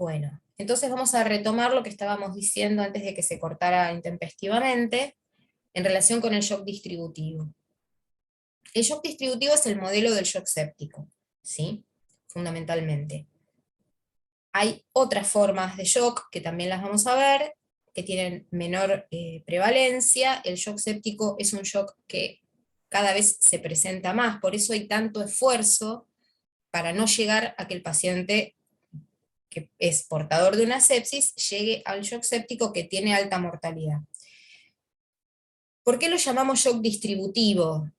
Bueno, entonces vamos a retomar lo que estábamos diciendo antes de que se cortara intempestivamente en relación con el shock distributivo. El shock distributivo es el modelo del shock séptico, ¿sí? Fundamentalmente. Hay otras formas de shock que también las vamos a ver, que tienen menor prevalencia. El shock séptico es un shock que cada vez se presenta más, por eso hay tanto esfuerzo para no llegar a que el paciente que es portador de una sepsis llegue al shock séptico que tiene alta mortalidad. ¿Por qué lo llamamos shock distributivo?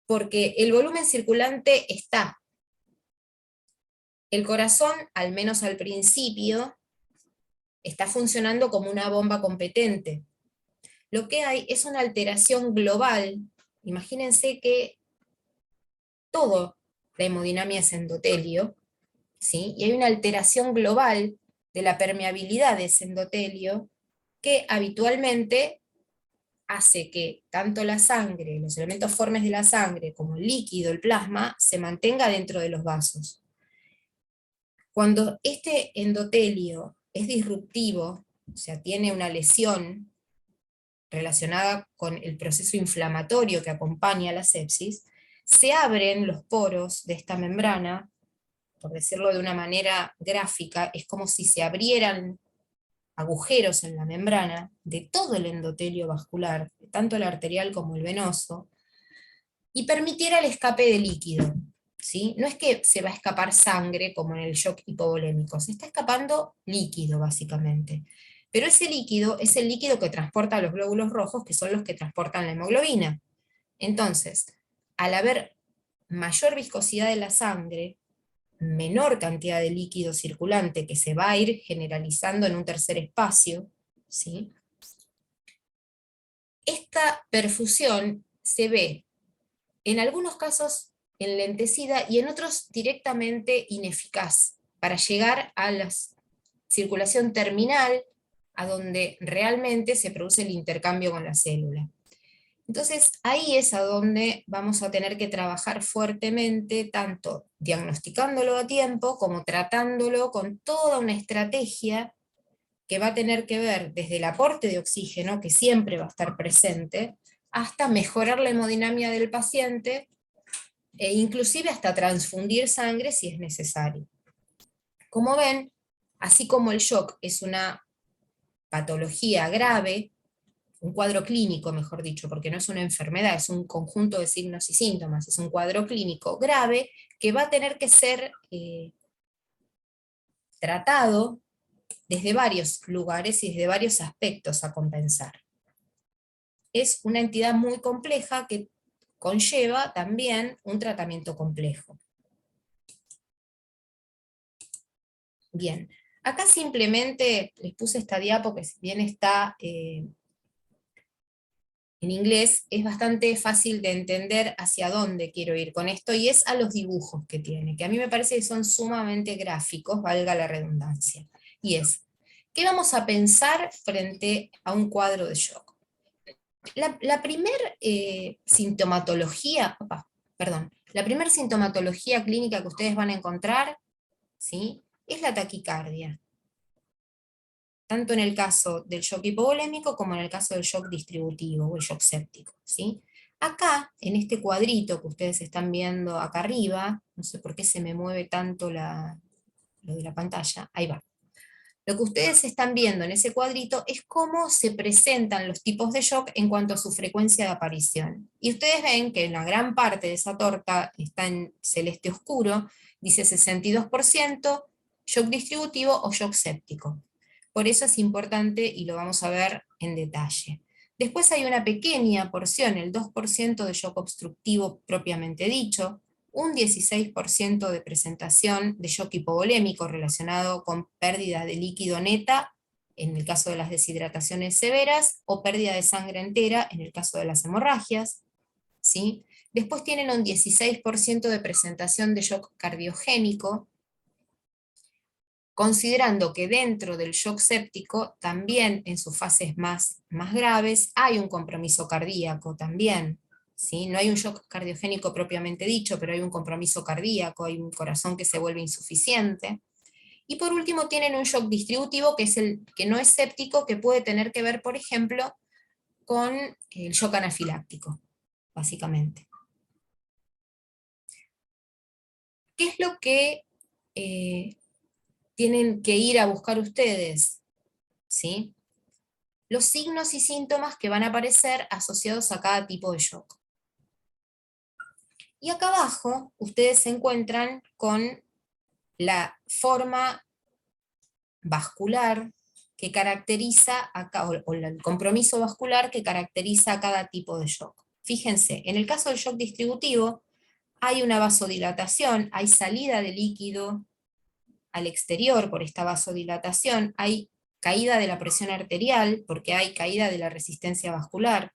Porque el volumen circulante está. El corazón, al menos al principio, está funcionando como una bomba competente. Lo que hay es una alteración global. Imagínense que todo la hemodinamia es endotelio, ¿sí? Y hay una alteración global de la permeabilidad de ese endotelio que habitualmente hace que tanto la sangre, los elementos formes de la sangre, como el líquido, el plasma, se mantenga dentro de los vasos. Cuando este endotelio es disruptivo, o sea, tiene una lesión relacionada con el proceso inflamatorio que acompaña la sepsis, se abren los poros de esta membrana, por decirlo de una manera gráfica, es como si se abrieran agujeros en la membrana de todo el endotelio vascular, tanto el arterial como el venoso, y permitiera el escape de líquido. ¿Sí? No es que se va a escapar sangre como en el shock hipovolémico, se está escapando líquido básicamente. Pero ese líquido es el líquido que transporta los glóbulos rojos, que son los que transportan la hemoglobina. Entonces, al haber mayor viscosidad de la sangre, menor cantidad de líquido circulante que se va a ir generalizando en un tercer espacio, ¿sí? Esta perfusión se ve en algunos casos enlentecida y en otros directamente ineficaz para llegar a la circulación terminal a donde realmente se produce el intercambio con la célula. Entonces ahí es a donde vamos a tener que trabajar fuertemente, tanto diagnosticándolo a tiempo como tratándolo con toda una estrategia que va a tener que ver desde el aporte de oxígeno, que siempre va a estar presente, hasta mejorar la hemodinamia del paciente e inclusive hasta transfundir sangre si es necesario. Como ven, así como el shock es una patología grave, un cuadro clínico, mejor dicho, porque no es una enfermedad, es un conjunto de signos y síntomas, es un cuadro clínico grave que va a tener que ser tratado desde varios lugares y desde varios aspectos a compensar. Es una entidad muy compleja que conlleva también un tratamiento complejo. Bien, acá simplemente les puse esta diapo que si bien está en inglés, es bastante fácil de entender hacia dónde quiero ir con esto, y es a los dibujos que tiene, que a mí me parece que son sumamente gráficos, valga la redundancia. Y es, ¿qué vamos a pensar frente a un cuadro de shock? La primer sintomatología, la primer sintomatología clínica que ustedes van a encontrar, ¿sí?, es la taquicardia, tanto en el caso del shock hipovolémico como en el caso del shock distributivo o el shock séptico, ¿sí? Acá, en este cuadrito que ustedes están viendo acá arriba, no sé por qué se me mueve tanto lo de la pantalla, ahí va. Lo que ustedes están viendo en ese cuadrito es cómo se presentan los tipos de shock en cuanto a su frecuencia de aparición. Y ustedes ven que la gran parte de esa torta está en celeste oscuro, dice 62%, shock distributivo o shock séptico. Por eso es importante y lo vamos a ver en detalle. Después hay una pequeña porción, el 2% de shock obstructivo propiamente dicho, un 16% de presentación de shock hipovolémico relacionado con pérdida de líquido neta, en el caso de las deshidrataciones severas, o pérdida de sangre entera, en el caso de las hemorragias, ¿sí? Después tienen un 16% de presentación de shock cardiogénico, considerando que dentro del shock séptico, también en sus fases más graves, hay un compromiso cardíaco también, ¿sí? No hay un shock cardiogénico propiamente dicho, pero hay un compromiso cardíaco, hay un corazón que se vuelve insuficiente. Y por último tienen un shock distributivo, que es el que no es séptico, que puede tener que ver, por ejemplo, con el shock anafiláctico, básicamente. ¿Qué es lo que tienen que ir a buscar ustedes? ¿Sí? Los signos y síntomas que van a aparecer asociados a cada tipo de shock. Y acá abajo ustedes se encuentran con la forma vascular que caracteriza o el compromiso vascular que caracteriza a cada tipo de shock. Fíjense, en el caso del shock distributivo hay una vasodilatación, hay salida de líquido al exterior por esta vasodilatación, hay caída de la presión arterial porque hay caída de la resistencia vascular,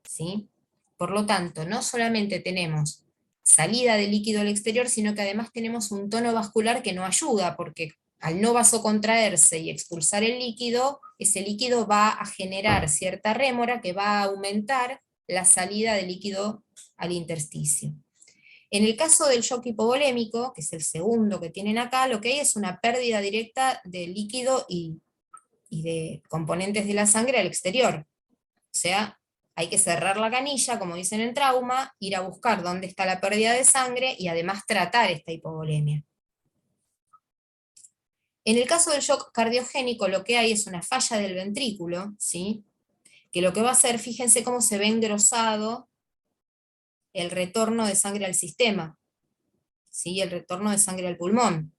¿sí? Por lo tanto, no solamente tenemos salida de líquido al exterior, sino que además tenemos un tono vascular que no ayuda, porque al no vasocontraerse y expulsar el líquido, ese líquido va a generar cierta rémora que va a aumentar la salida de líquido al intersticio. En el caso del shock hipovolémico, que es el segundo que tienen acá, lo que hay es una pérdida directa de líquido y de componentes de la sangre al exterior. O sea, hay que cerrar la canilla, como dicen en trauma, ir a buscar dónde está la pérdida de sangre y además tratar esta hipovolemia. En el caso del shock cardiogénico, lo que hay es una falla del ventrículo, ¿sí? Que lo que va a hacer, fíjense cómo se ve engrosado el retorno de sangre al sistema, ¿sí? El retorno de sangre al pulmón.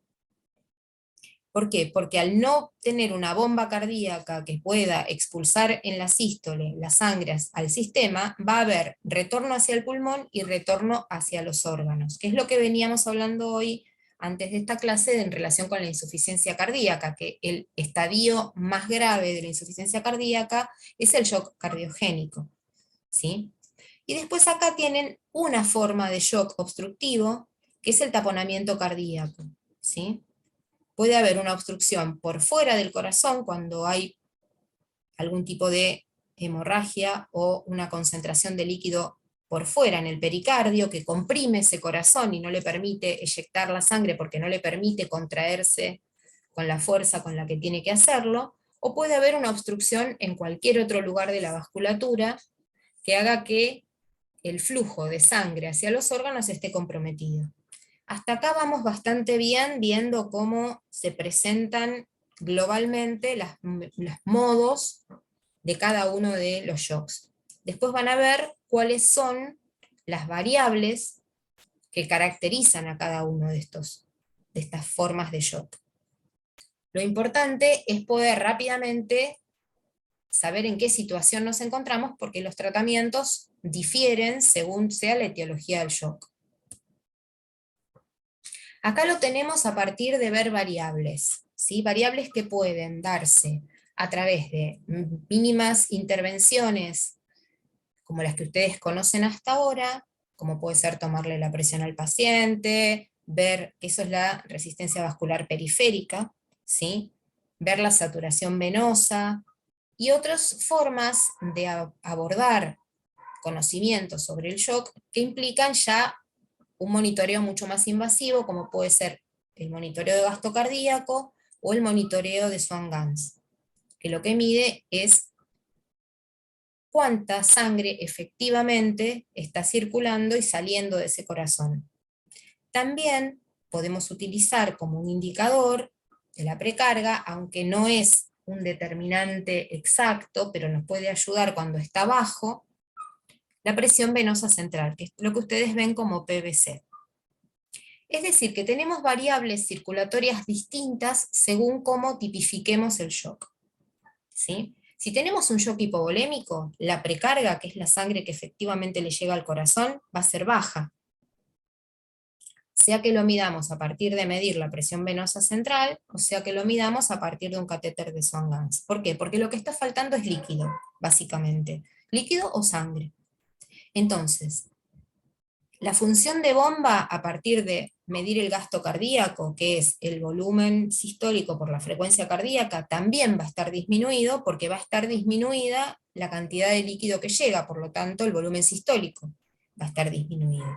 ¿Por qué? Porque al no tener una bomba cardíaca que pueda expulsar en la sístole las sangres al sistema, va a haber retorno hacia el pulmón y retorno hacia los órganos, que es lo que veníamos hablando hoy antes de esta clase en relación con la insuficiencia cardíaca, que el estadio más grave de la insuficiencia cardíaca es el shock cardiogénico, ¿sí? Y después acá tienen una forma de shock obstructivo, que es el taponamiento cardíaco, ¿sí? Puede haber una obstrucción por fuera del corazón cuando hay algún tipo de hemorragia o una concentración de líquido por fuera en el pericardio que comprime ese corazón y no le permite eyectar la sangre porque no le permite contraerse con la fuerza con la que tiene que hacerlo, o puede haber una obstrucción en cualquier otro lugar de la vasculatura que haga que el flujo de sangre hacia los órganos esté comprometido. Hasta acá vamos bastante bien viendo cómo se presentan globalmente los modos de cada uno de los shocks. Después van a ver cuáles son las variables que caracterizan a cada uno de estas formas de shock. Lo importante es poder rápidamente saber en qué situación nos encontramos, porque los tratamientos difieren según sea la etiología del shock. Acá lo tenemos a partir de ver variables, ¿sí? Variables que pueden darse a través de mínimas intervenciones, como las que ustedes conocen hasta ahora, como puede ser tomarle la presión al paciente, ver que eso es la resistencia vascular periférica, ¿sí? Ver la saturación venosa, y otras formas de abordar conocimientos sobre el shock que implican ya un monitoreo mucho más invasivo, como puede ser el monitoreo de gasto cardíaco o el monitoreo de Swan-Ganz, que lo que mide es cuánta sangre efectivamente está circulando y saliendo de ese corazón. También podemos utilizar como un indicador de la precarga, aunque no es un determinante exacto, pero nos puede ayudar cuando está bajo, la presión venosa central, que es lo que ustedes ven como PVC. Es decir, que tenemos variables circulatorias distintas según cómo tipifiquemos el shock, ¿sí? Si tenemos un shock hipovolémico, la precarga, que es la sangre que efectivamente le llega al corazón, va a ser baja. Sea que lo midamos a partir de medir la presión venosa central, o sea que lo midamos a partir de un catéter de Swan-Ganz. ¿Por qué? Porque lo que está faltando es líquido, básicamente. Líquido o sangre. Entonces, la función de bomba a partir de medir el gasto cardíaco, que es el volumen sistólico por la frecuencia cardíaca, también va a estar disminuido porque va a estar disminuida la cantidad de líquido que llega, por lo tanto el volumen sistólico va a estar disminuido.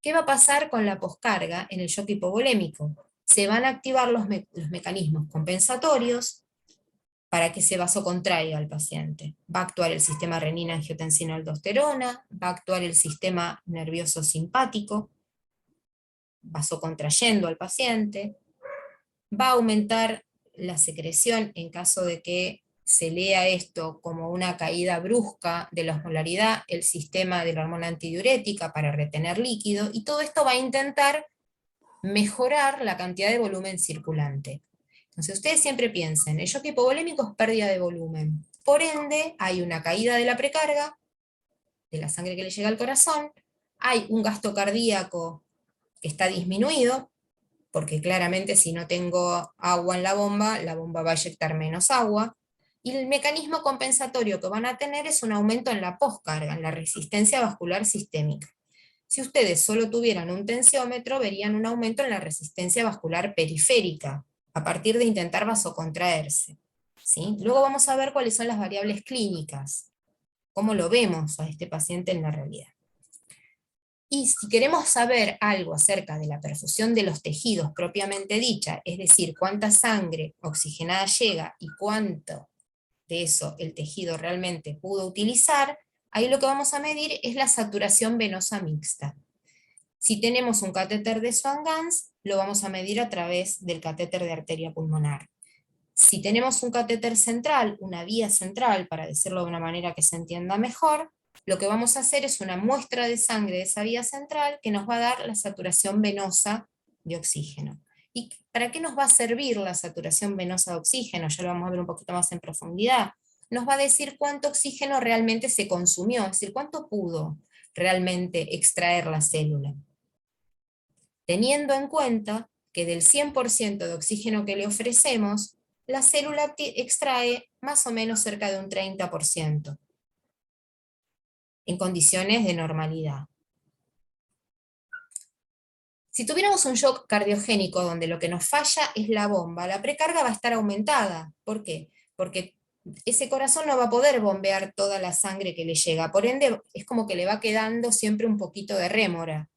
¿Qué va a pasar con la poscarga en el shock hipovolémico? se van a activar los mecanismos compensatorios para que ese vaso contraiga al paciente. Va a actuar el sistema renina-angiotensina-aldosterona, va a actuar el sistema nervioso simpático, vasocontrayendo al paciente, va a aumentar la secreción en caso de que se lea esto como una caída brusca de la osmolaridad, el sistema de la hormona antidiurética para retener líquido, y todo esto va a intentar mejorar la cantidad de volumen circulante. Entonces ustedes siempre piensen, el shock hipovolémico es pérdida de volumen, por ende hay una caída de la precarga, de la sangre que le llega al corazón, hay un gasto cardíaco que está disminuido, porque claramente si no tengo agua en la bomba va a eyectar menos agua, y el mecanismo compensatorio que van a tener es un aumento en la poscarga, en la resistencia vascular sistémica. Si ustedes solo tuvieran un tensiómetro, verían un aumento en la resistencia vascular periférica, a partir de intentar vasocontraerse, ¿sí? Luego vamos a ver cuáles son las variables clínicas, cómo lo vemos a este paciente en la realidad. Y si queremos saber algo acerca de la perfusión de los tejidos propiamente dicha, es decir, cuánta sangre oxigenada llega y cuánto de eso el tejido realmente pudo utilizar, ahí lo que vamos a medir es la saturación venosa mixta. Si tenemos un catéter de Swan-Ganz, lo vamos a medir a través del catéter de arteria pulmonar. Si tenemos un catéter central, una vía central, para decirlo de una manera que se entienda mejor, lo que vamos a hacer es una muestra de sangre de esa vía central que nos va a dar la saturación venosa de oxígeno. ¿Y para qué nos va a servir la saturación venosa de oxígeno? Ya lo vamos a ver un poquito más en profundidad. Nos va a decir cuánto oxígeno realmente se consumió, es decir, cuánto pudo realmente extraer la célula. Teniendo en cuenta que del 100% de oxígeno que le ofrecemos, la célula extrae más o menos cerca de un 30%, en condiciones de normalidad. Si tuviéramos un shock cardiogénico donde lo que nos falla es la bomba, la precarga va a estar aumentada. ¿Por qué? Porque ese corazón no va a poder bombear toda la sangre que le llega, por ende es como que le va quedando siempre un poquito de rémora.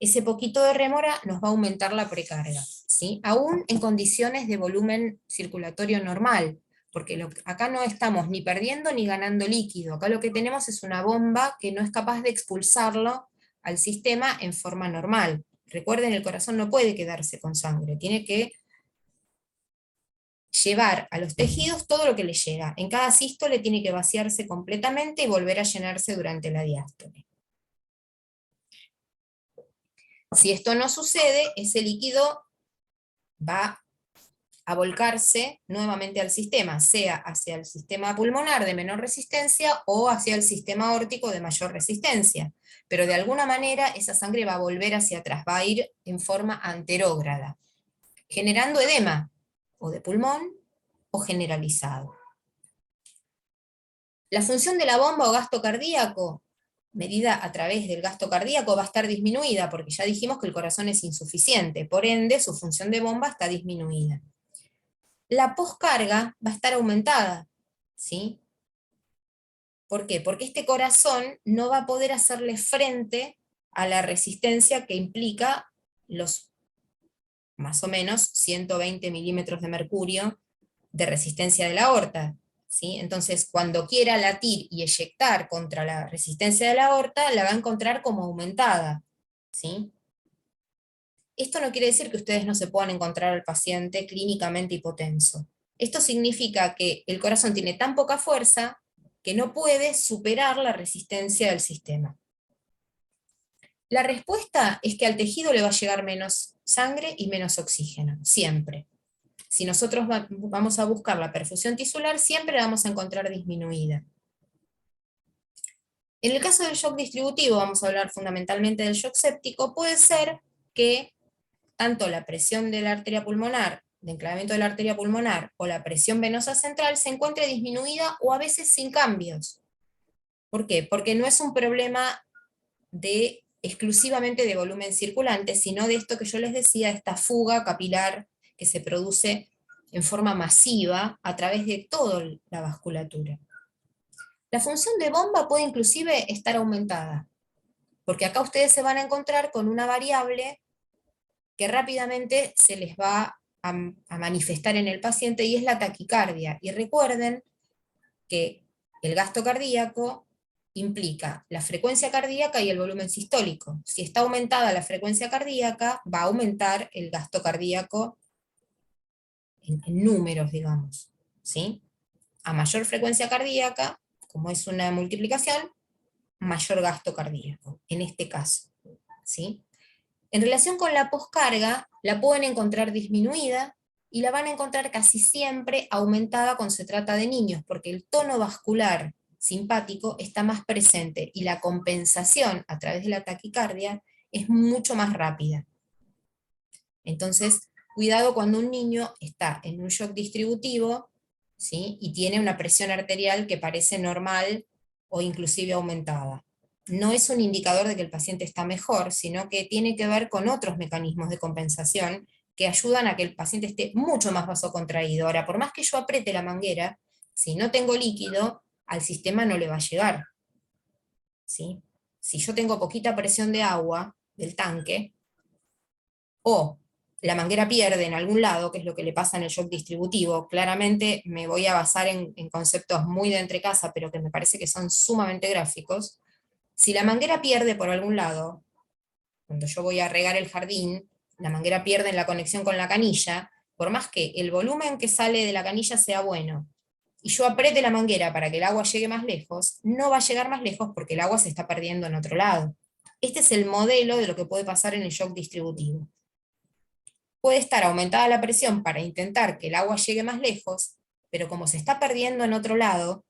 Ese poquito de rémora nos va a aumentar la precarga, ¿sí? Aún en condiciones de volumen circulatorio normal, porque acá no estamos ni perdiendo ni ganando líquido, acá lo que tenemos es una bomba que no es capaz de expulsarlo al sistema en forma normal. Recuerden, el corazón no puede quedarse con sangre, tiene que llevar a los tejidos todo lo que le llega. En cada sístole tiene que vaciarse completamente y volver a llenarse durante la diástole. Si esto no sucede, ese líquido va a volcarse nuevamente al sistema, sea hacia el sistema pulmonar de menor resistencia o hacia el sistema aórtico de mayor resistencia. Pero de alguna manera esa sangre va a volver hacia atrás, va a ir en forma anterógrada, generando edema, o de pulmón, o generalizado. La función de la bomba o gasto cardíaco, medida a través del gasto cardíaco, va a estar disminuida, porque ya dijimos que el corazón es insuficiente, por ende su función de bomba está disminuida. La poscarga va a estar aumentada, ¿sí? ¿Por qué? Porque este corazón no va a poder hacerle frente a la resistencia que implica los más o menos 120 milímetros de mercurio de resistencia de la aorta, ¿sí? Entonces, cuando quiera latir y eyectar contra la resistencia de la aorta, la va a encontrar como aumentada, ¿sí? Esto no quiere decir que ustedes no se puedan encontrar al paciente clínicamente hipotenso. Esto significa que el corazón tiene tan poca fuerza que no puede superar la resistencia del sistema. La respuesta es que al tejido le va a llegar menos sangre y menos oxígeno, siempre. Si nosotros vamos a buscar la perfusión tisular, siempre la vamos a encontrar disminuida. En el caso del shock distributivo, vamos a hablar fundamentalmente del shock séptico, puede ser que tanto la presión de la arteria pulmonar, de enclavamiento de la arteria pulmonar, o la presión venosa central se encuentre disminuida o a veces sin cambios. ¿Por qué? Porque no es un problema exclusivamente de volumen circulante, sino de esto que yo les decía, esta fuga capilar que se produce en forma masiva a través de toda la vasculatura. La función de bomba puede inclusive estar aumentada, porque acá ustedes se van a encontrar con una variable que rápidamente se les va a manifestar en el paciente, y es la taquicardia. Y recuerden que el gasto cardíaco implica la frecuencia cardíaca y el volumen sistólico. Si está aumentada la frecuencia cardíaca, va a aumentar el gasto cardíaco en números, digamos, ¿sí? A mayor frecuencia cardíaca, como es una multiplicación, mayor gasto cardíaco, en este caso, ¿sí? En relación con la poscarga, la pueden encontrar disminuida y la van a encontrar casi siempre aumentada cuando se trata de niños, porque el tono vascular simpático está más presente y la compensación a través de la taquicardia es mucho más rápida. Entonces, cuidado cuando un niño está en un shock distributivo, ¿sí? Y tiene una presión arterial que parece normal o inclusive aumentada. No es un indicador de que el paciente está mejor, sino que tiene que ver con otros mecanismos de compensación que ayudan a que el paciente esté mucho más vasocontraído. Ahora, por más que yo apriete la manguera, si no tengo líquido, al sistema no le va a llegar, ¿sí? Si yo tengo poquita presión de agua del tanque, o la manguera pierde en algún lado, que es lo que le pasa en el shock distributivo, claramente me voy a basar en conceptos muy de entrecasa, pero que me parece que son sumamente gráficos. Si la manguera pierde por algún lado, cuando yo voy a regar el jardín, la manguera pierde en la conexión con la canilla, por más que el volumen que sale de la canilla sea bueno, y yo apriete la manguera para que el agua llegue más lejos, no va a llegar más lejos porque el agua se está perdiendo en otro lado. Este es el modelo de lo que puede pasar en el shock distributivo. Puede estar aumentada la presión para intentar que el agua llegue más lejos, pero como se está perdiendo en otro lado,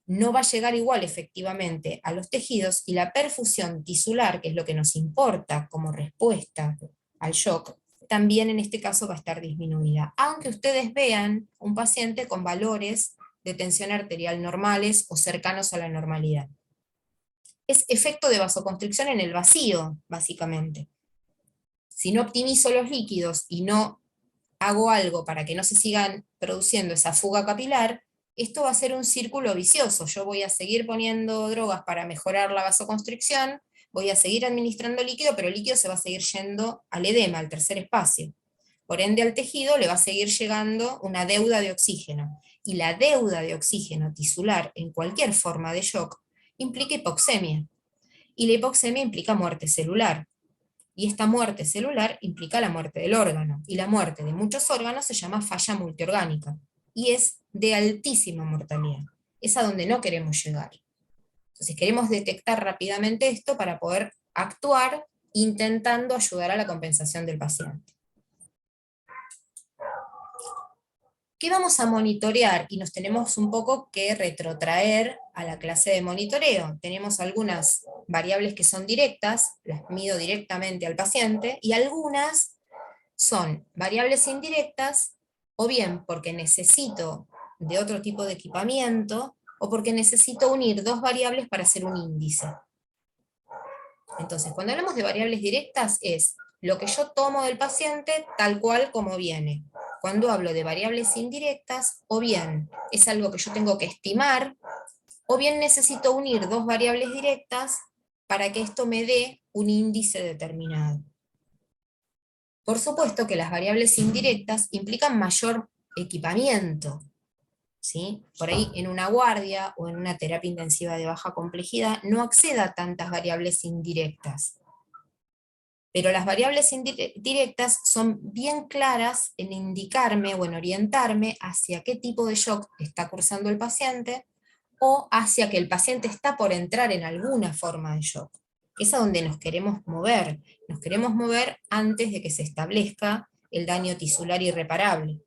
no va a llegar igual efectivamente a los tejidos, y la perfusión tisular, que es lo que nos importa como respuesta al shock, también en este caso va a estar disminuida, aunque ustedes vean un paciente con valores de tensión arterial normales o cercanos a la normalidad. Es efecto de vasoconstricción en el vacío, básicamente. Si no optimizo los líquidos y no hago algo para que no se sigan produciendo esa fuga capilar, esto va a ser un círculo vicioso. Yo voy a seguir poniendo drogas para mejorar la vasoconstricción, voy a seguir administrando líquido, pero el líquido se va a seguir yendo al edema, al tercer espacio. Por ende, al tejido le va a seguir llegando una deuda de oxígeno. Y la deuda de oxígeno tisular en cualquier forma de shock implica hipoxemia. Y la hipoxemia implica muerte celular. Y esta muerte celular implica la muerte del órgano, y la muerte de muchos órganos se llama falla multiorgánica, y es de altísima mortalidad. Es a donde no queremos llegar. Entonces queremos detectar rápidamente esto para poder actuar intentando ayudar a la compensación del paciente. ¿Qué vamos a monitorear? Y nos tenemos un poco que retrotraer a la clase de monitoreo. Tenemos algunas variables que son directas, las mido directamente al paciente, y algunas son variables indirectas, o bien porque necesito de otro tipo de equipamiento, o porque necesito unir dos variables para hacer un índice. Entonces, cuando hablamos de variables directas, es lo que yo tomo del paciente tal cual como viene. Cuando hablo de variables indirectas, o bien es algo que yo tengo que estimar, o bien necesito unir dos variables directas para que esto me dé un índice determinado. Por supuesto que las variables indirectas implican mayor equipamiento, ¿sí? Por ahí en una guardia o en una terapia intensiva de baja complejidad no acceda a tantas variables indirectas. Pero las variables directas son bien claras en indicarme o en orientarme hacia qué tipo de shock está cursando el paciente, o hacia que el paciente está por entrar en alguna forma de shock. Es a donde nos queremos mover antes de que se establezca el daño tisular irreparable.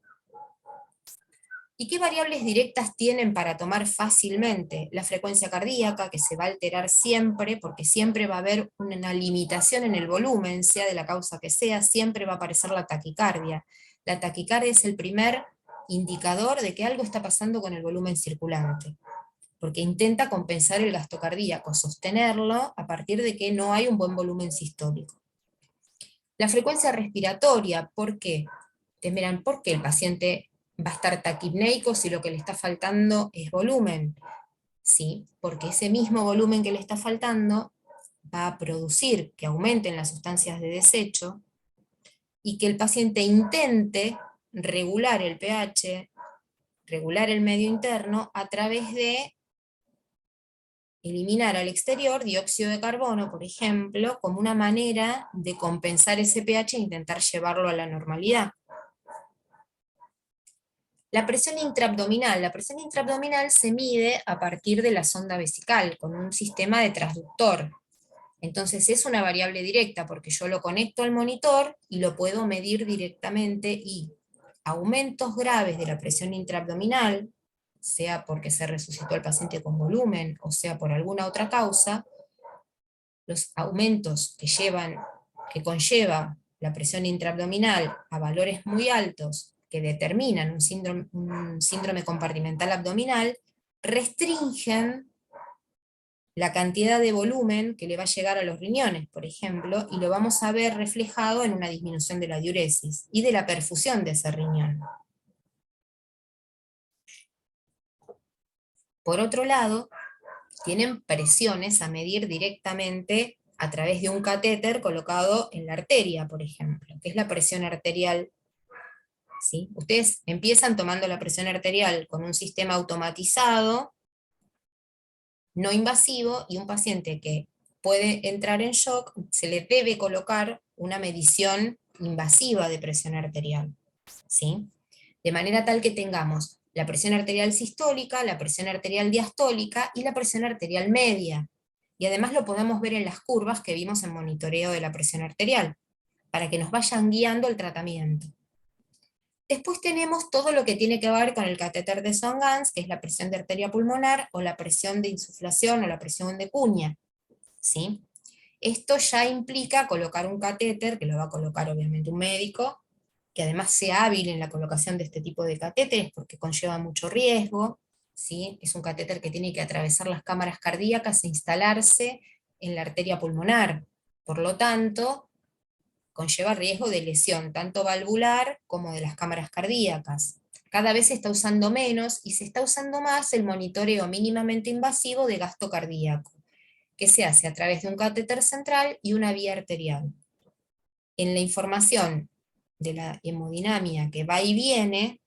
¿Y qué variables directas tienen para tomar fácilmente? La frecuencia cardíaca, que se va a alterar siempre, porque siempre va a haber una limitación en el volumen, sea de la causa que sea, siempre va a aparecer la taquicardia. La taquicardia es el primer indicador de que algo está pasando con el volumen circulante, porque intenta compensar el gasto cardíaco, sostenerlo a partir de que no hay un buen volumen sistólico. La frecuencia respiratoria, ¿por qué? Ustedes miran, ¿por qué el paciente va a estar taquipneico si lo que le está faltando es volumen? Sí, porque ese mismo volumen que le está faltando va a producir que aumenten las sustancias de desecho, y que el paciente intente regular el pH, regular el medio interno a través de eliminar al exterior dióxido de carbono, por ejemplo, como una manera de compensar ese pH e intentar llevarlo a la normalidad. La presión intraabdominal. La presión intraabdominal se mide a partir de la sonda vesical, con un sistema de transductor. Entonces es una variable directa, porque yo lo conecto al monitor y lo puedo medir directamente, y aumentos graves de la presión intraabdominal, sea porque se resucitó el paciente con volumen, o sea por alguna otra causa, los aumentos que conlleva la presión intraabdominal a valores muy altos, que determinan un síndrome compartimental abdominal, restringen la cantidad de volumen que le va a llegar a los riñones, por ejemplo, y lo vamos a ver reflejado en una disminución de la diuresis y de la perfusión de ese riñón. Por otro lado, tienen presiones a medir directamente a través de un catéter colocado en la arteria, por ejemplo, que es la presión arterial. ¿Sí? Ustedes empiezan tomando la presión arterial con un sistema automatizado, no invasivo, y un paciente que puede entrar en shock, se le debe colocar una medición invasiva de presión arterial, ¿sí? De manera tal que tengamos la presión arterial sistólica, la presión arterial diastólica y la presión arterial media. Y además lo podemos ver en las curvas que vimos en monitoreo de la presión arterial, para que nos vayan guiando el tratamiento. Después tenemos todo lo que tiene que ver con el catéter de Song-Ganz, que es la presión de arteria pulmonar, o la presión de insuflación, o la presión de cuña, ¿sí? Esto ya implica colocar un catéter, que lo va a colocar obviamente un médico, que además sea hábil en la colocación de este tipo de catéteres, porque conlleva mucho riesgo, ¿sí? Es un catéter que tiene que atravesar las cámaras cardíacas e instalarse en la arteria pulmonar. Por lo tanto, conlleva riesgo de lesión, tanto valvular como de las cámaras cardíacas. Cada vez se está usando menos, y se está usando más el monitoreo mínimamente invasivo de gasto cardíaco, que se hace a través de un catéter central y una vía arterial. En la información de la hemodinamia que va y viene,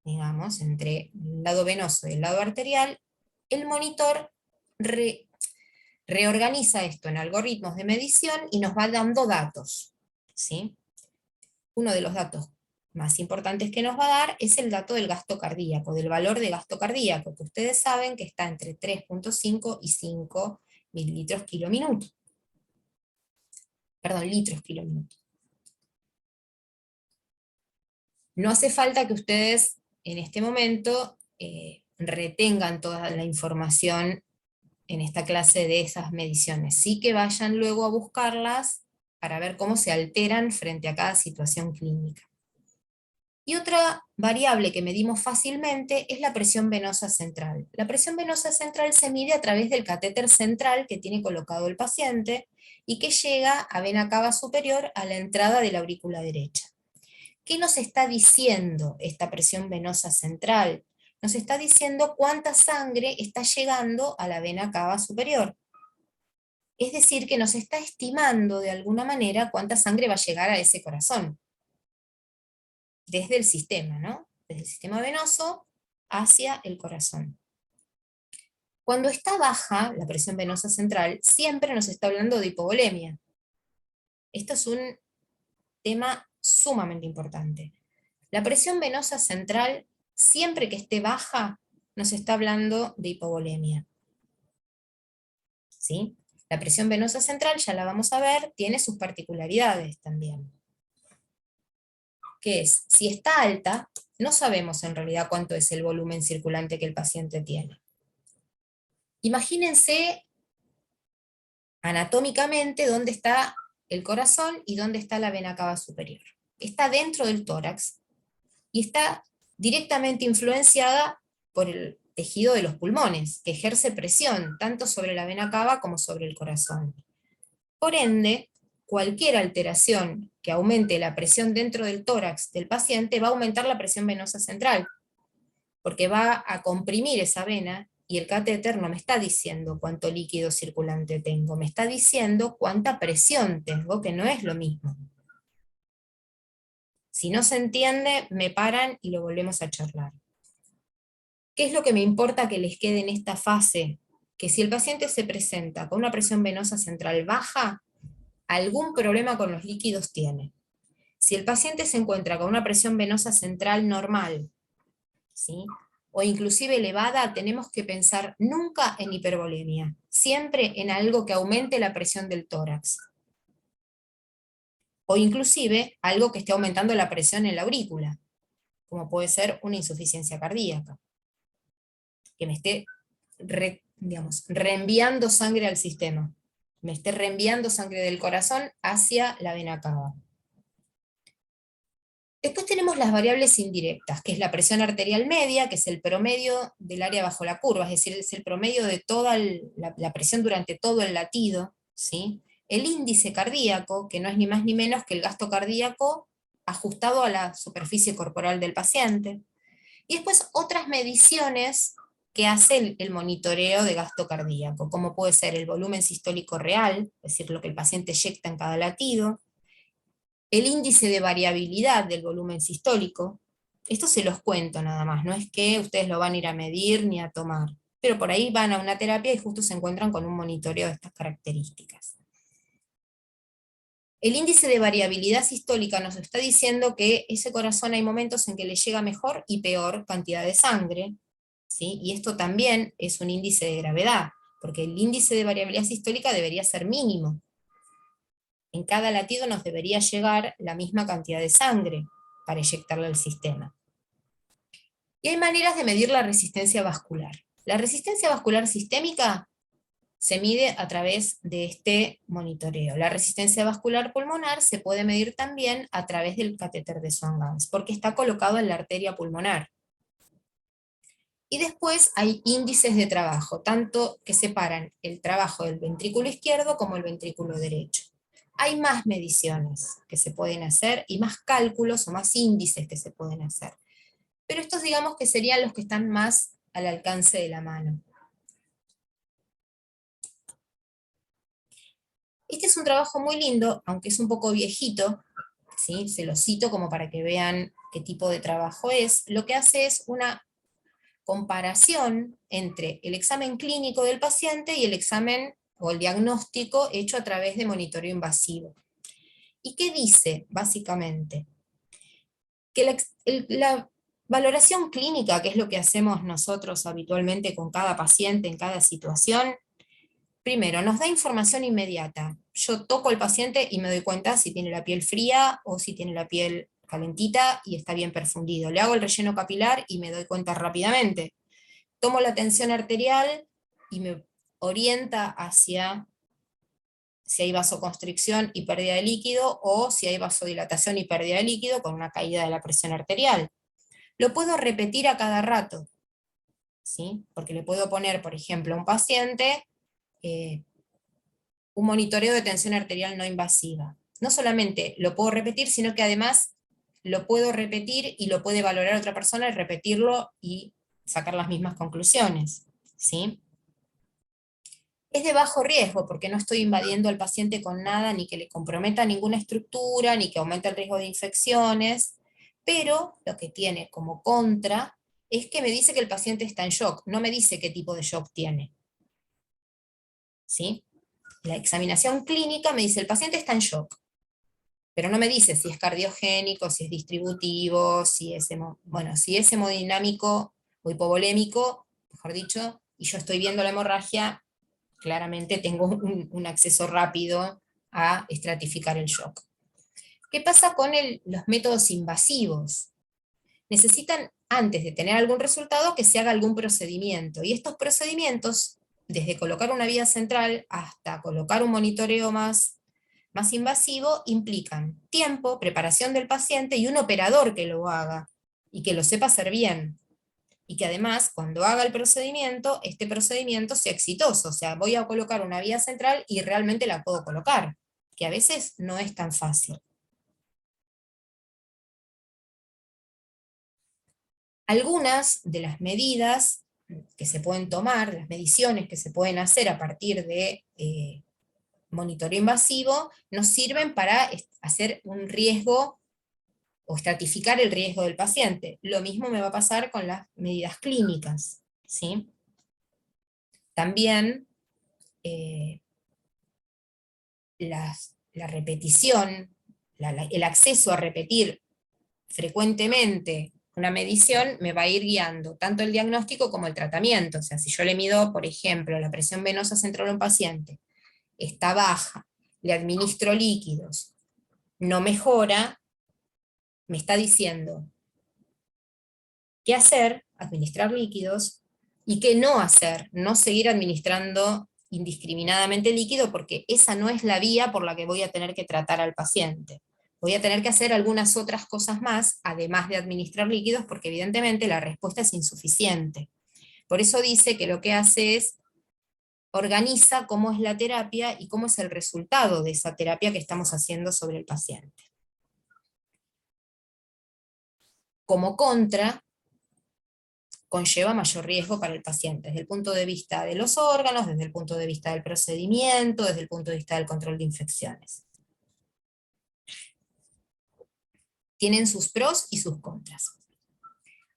digamos, entre el lado venoso y el lado arterial, el monitor reorganiza esto en algoritmos de medición y nos va dando datos, ¿sí? Uno de los datos más importantes que nos va a dar es el dato del gasto cardíaco, del valor de gasto cardíaco, que ustedes saben que está entre 3,5 y 5 mililitros kilominuto. Perdón, litros kilominuto. No hace falta que ustedes en este momento retengan toda la información en esta clase de esas mediciones, sí que vayan luego a buscarlas para ver cómo se alteran frente a cada situación clínica. Y otra variable que medimos fácilmente es la presión venosa central. La presión venosa central se mide a través del catéter central que tiene colocado el paciente y que llega a vena cava superior a la entrada de la aurícula derecha. ¿Qué nos está diciendo esta presión venosa central? Nos está diciendo cuánta sangre está llegando a la vena cava superior. Es decir, que nos está estimando de alguna manera cuánta sangre va a llegar a ese corazón, desde el sistema, ¿no? Desde el sistema venoso hacia el corazón. Cuando está baja la presión venosa central, siempre nos está hablando de hipovolemia. Esto es un tema sumamente importante. La presión venosa central, siempre que esté baja, nos está hablando de hipovolemia, ¿sí? La presión venosa central, ya la vamos a ver, tiene sus particularidades también. Que es, si está alta, no sabemos en realidad cuánto es el volumen circulante que el paciente tiene. Imagínense anatómicamente dónde está el corazón y dónde está la vena cava superior. Está dentro del tórax y está directamente influenciada por el tejido de los pulmones, que ejerce presión tanto sobre la vena cava como sobre el corazón. Por ende, cualquier alteración que aumente la presión dentro del tórax del paciente va a aumentar la presión venosa central, porque va a comprimir esa vena, y el catéter no me está diciendo cuánto líquido circulante tengo, me está diciendo cuánta presión tengo, que no es lo mismo. Si no se entiende, me paran y lo volvemos a charlar. ¿Qué es lo que me importa que les quede en esta fase? Que si el paciente se presenta con una presión venosa central baja, algún problema con los líquidos tiene. Si el paciente se encuentra con una presión venosa central normal, ¿sí?, o inclusive elevada, tenemos que pensar nunca en hipervolemia, siempre en algo que aumente la presión del tórax. O inclusive algo que esté aumentando la presión en la aurícula, como puede ser una insuficiencia cardíaca, que me esté reenviando sangre al sistema, me esté reenviando sangre del corazón hacia la vena cava. Después tenemos las variables indirectas, que es la presión arterial media, que es el promedio del área bajo la curva, es decir, es el promedio de toda la presión durante todo el latido, ¿sí? El índice cardíaco, que no es ni más ni menos que el gasto cardíaco ajustado a la superficie corporal del paciente. Y después otras mediciones que hace el monitoreo de gasto cardíaco, como puede ser el volumen sistólico real, es decir, lo que el paciente eyecta en cada latido, el índice de variabilidad del volumen sistólico. Esto se los cuento nada más, no es que ustedes lo van a ir a medir ni a tomar, pero por ahí van a una terapia y justo se encuentran con un monitoreo de estas características. El índice de variabilidad sistólica nos está diciendo que ese corazón hay momentos en que le llega mejor y peor cantidad de sangre, ¿sí? Y esto también es un índice de gravedad, porque el índice de variabilidad sistólica debería ser mínimo. En cada latido nos debería llegar la misma cantidad de sangre para inyectarle al sistema. Y hay maneras de medir la resistencia vascular. La resistencia vascular sistémica se mide a través de este monitoreo. La resistencia vascular pulmonar se puede medir también a través del catéter de Swan-Ganz, porque está colocado en la arteria pulmonar. Y después hay índices de trabajo, tanto que separan el trabajo del ventrículo izquierdo como el ventrículo derecho. Hay más mediciones que se pueden hacer y más cálculos o más índices que se pueden hacer. Pero estos digamos que serían los que están más al alcance de la mano. Este es un trabajo muy lindo, aunque es un poco viejito, ¿sí? Se lo cito como para que vean qué tipo de trabajo es. Lo que hace es una comparación entre el examen clínico del paciente y el examen o el diagnóstico hecho a través de monitoreo invasivo. ¿Y qué dice, básicamente? Que la valoración clínica, que es lo que hacemos nosotros habitualmente con cada paciente en cada situación, primero, nos da información inmediata. Yo toco al paciente y me doy cuenta si tiene la piel fría o si tiene la piel calentita y está bien perfundido. Le hago el relleno capilar y me doy cuenta rápidamente. Tomo la tensión arterial y me orienta hacia si hay vasoconstricción y pérdida de líquido, o si hay vasodilatación y pérdida de líquido con una caída de la presión arterial. Lo puedo repetir a cada rato, ¿sí? Porque le puedo poner, por ejemplo, a un paciente un monitoreo de tensión arterial no invasiva. No solamente lo puedo repetir, sino que además lo puedo repetir y lo puede valorar otra persona y repetirlo y sacar las mismas conclusiones, ¿sí? Es de bajo riesgo porque no estoy invadiendo al paciente con nada, ni que le comprometa ninguna estructura, ni que aumente el riesgo de infecciones, pero lo que tiene como contra es que me dice que el paciente está en shock, no me dice qué tipo de shock tiene. ¿Sí? La examinación clínica me dice el paciente está en shock, pero no me dice si es cardiogénico, si es distributivo, si es, si es hemodinámico o hipovolémico, mejor dicho, y yo estoy viendo la hemorragia, claramente tengo un acceso rápido a estratificar el shock. ¿Qué pasa con los métodos invasivos? Necesitan, antes de tener algún resultado, que se haga algún procedimiento, y estos procedimientos, desde colocar una vía central hasta colocar un monitoreo más invasivo, implican tiempo, preparación del paciente y un operador que lo haga, y que lo sepa hacer bien. Y que además, cuando haga el procedimiento, este procedimiento sea exitoso. O sea, voy a colocar una vía central y realmente la puedo colocar, que a veces no es tan fácil. Algunas de las medidas que se pueden tomar, las mediciones que se pueden hacer a partir de monitoreo invasivo, nos sirven para hacer un riesgo o estratificar el riesgo del paciente. Lo mismo me va a pasar con las medidas clínicas, ¿sí? También la repetición, el acceso a repetir frecuentemente una medición me va a ir guiando tanto el diagnóstico como el tratamiento. O sea, si yo le mido, por ejemplo, la presión venosa central a un paciente, está baja, le administro líquidos, no mejora, me está diciendo qué hacer, administrar líquidos, y qué no hacer, no seguir administrando indiscriminadamente líquido, porque esa no es la vía por la que voy a tener que tratar al paciente. Voy a tener que hacer algunas otras cosas más, además de administrar líquidos, porque evidentemente la respuesta es insuficiente. Por eso dice que lo que hace es organiza cómo es la terapia y cómo es el resultado de esa terapia que estamos haciendo sobre el paciente. Como contra, conlleva mayor riesgo para el paciente, desde el punto de vista de los órganos, desde el punto de vista del procedimiento, desde el punto de vista del control de infecciones. Tienen sus pros y sus contras.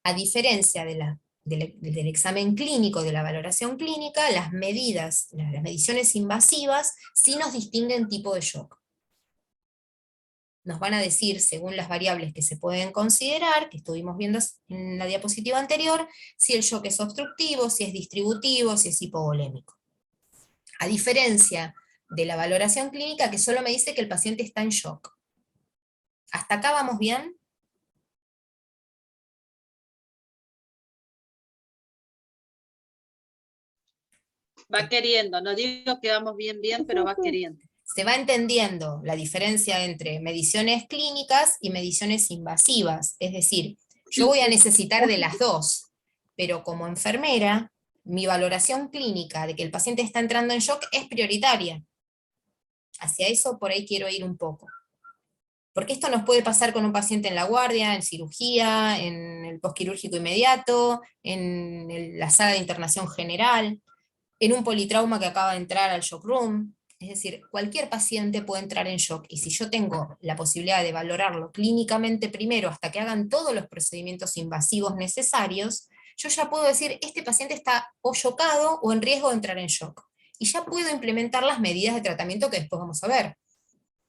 A diferencia del examen clínico, de la valoración clínica, las mediciones invasivas sí nos distinguen tipo de shock. Nos van a decir, según las variables que se pueden considerar, que estuvimos viendo en la diapositiva anterior, si el shock es obstructivo, si es distributivo, si es hipovolémico. A diferencia de la valoración clínica, que solo me dice que el paciente está en shock. ¿Hasta acá vamos bien? Va queriendo, no digo que vamos bien, pero va queriendo. Se va entendiendo la diferencia entre mediciones clínicas y mediciones invasivas. Es decir, yo voy a necesitar de las dos, pero como enfermera, mi valoración clínica de que el paciente está entrando en shock es prioritaria. Hacia eso por ahí quiero ir un poco. Porque esto nos puede pasar con un paciente en la guardia, en cirugía, en el postquirúrgico inmediato, en la sala de internación general, en un politrauma que acaba de entrar al shock room. Es decir, cualquier paciente puede entrar en shock, y si yo tengo la posibilidad de valorarlo clínicamente primero hasta que hagan todos los procedimientos invasivos necesarios, yo ya puedo decir, este paciente está o shockado o en riesgo de entrar en shock. Y ya puedo implementar las medidas de tratamiento que después vamos a ver.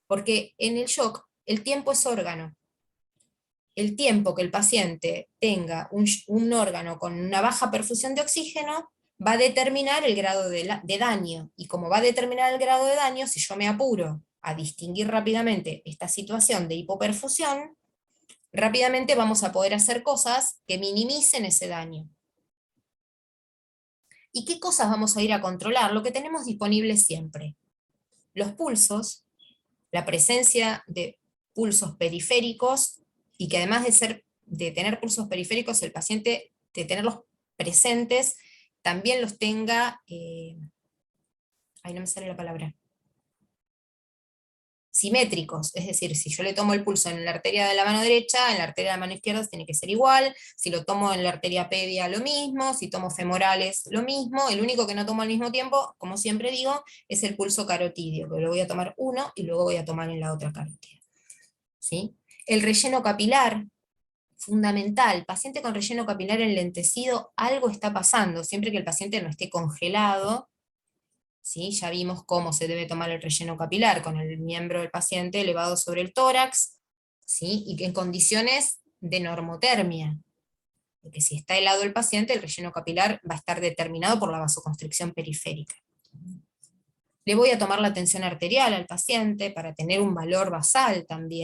Porque en el shock, el tiempo es órgano. El tiempo que el paciente tenga un órgano con una baja perfusión de oxígeno va a determinar el grado de daño, y como va a determinar el grado de daño, si yo me apuro a distinguir rápidamente esta situación de hipoperfusión, rápidamente vamos a poder hacer cosas que minimicen ese daño. ¿Y qué cosas vamos a ir a controlar? Lo que tenemos disponible siempre. Los pulsos, la presencia de pulsos periféricos, y que además de tener pulsos periféricos, el paciente, de tenerlos presentes, también los tenga, ahí no me sale la palabra, simétricos. Es decir, si yo le tomo el pulso en la arteria de la mano derecha, en la arteria de la mano izquierda tiene que ser igual, si lo tomo en la arteria pedia, lo mismo, si tomo femorales, lo mismo. El único que no tomo al mismo tiempo, como siempre digo, es el pulso carotídeo, que lo voy a tomar uno y luego voy a tomar en la otra carótida. ¿Sí? El relleno capilar, fundamental. Paciente con relleno capilar enlentecido, algo está pasando, siempre que el paciente no esté congelado. ¿Sí? Ya vimos cómo se debe tomar el relleno capilar, con el miembro del paciente elevado sobre el tórax, ¿sí? Y que en condiciones de normotermia, porque si está helado el paciente, el relleno capilar va a estar determinado por la vasoconstricción periférica. Le voy a tomar la tensión arterial al paciente para tener un valor basal también.